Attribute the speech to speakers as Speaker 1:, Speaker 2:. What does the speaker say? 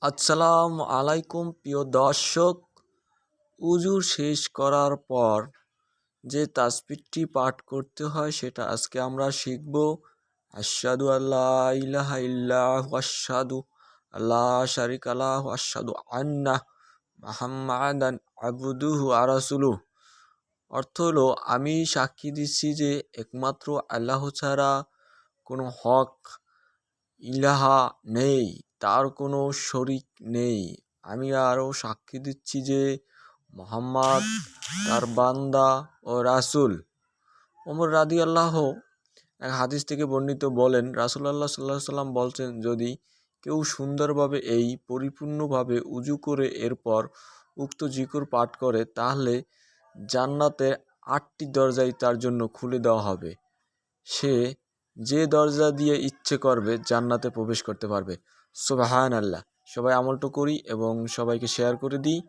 Speaker 1: আসসালামু আলাইকুম প্রিয় দর্শক। উজু শেষ করার পর যে তাসবিহটি পাঠ করতে হয় সেটা আজকে আমরা শিখব। আশহাদু আল্লা ইলাহা ইল্লাল্লাহু আশহাদু আল্লা শারিকা লাহু আশহাদু আন্না মুহাম্মাদান আবদুহু ওয়া রাসূলুহু। অর্থ হলো, আমি সাক্ষী দিচ্ছি যে একমাত্র আল্লাহ ছাড়া কোনো হক ইলাহা নেই, তার কোনো শরিক নেই। আমি আরও সাক্ষী দিচ্ছি যে মুহাম্মদ তার বান্দা ও রাসূল। ওমর রাদিয়াল্লাহু এক হাদিস থেকে বর্ণিত বলেন, রাসূলুল্লাহ সাল্লাল্লাহু আলাইহি সাল্লাম বলছেন, যদি কেউ সুন্দরভাবে পরিপূর্ণভাবে উজু করে এরপর উক্ত জিকির পাঠ করে তাহলে জান্নাতের 8টি দরজাই তার জন্য খুলে দেওয়া হবে। সে যে দরজা দিয়ে ইচ্ছে করবে জান্নাতে প্রবেশ করতে পারবে। সুবহানাল্লাহ। সবাই আমলটা করি এবং সবাইকে শেয়ার করে দিই।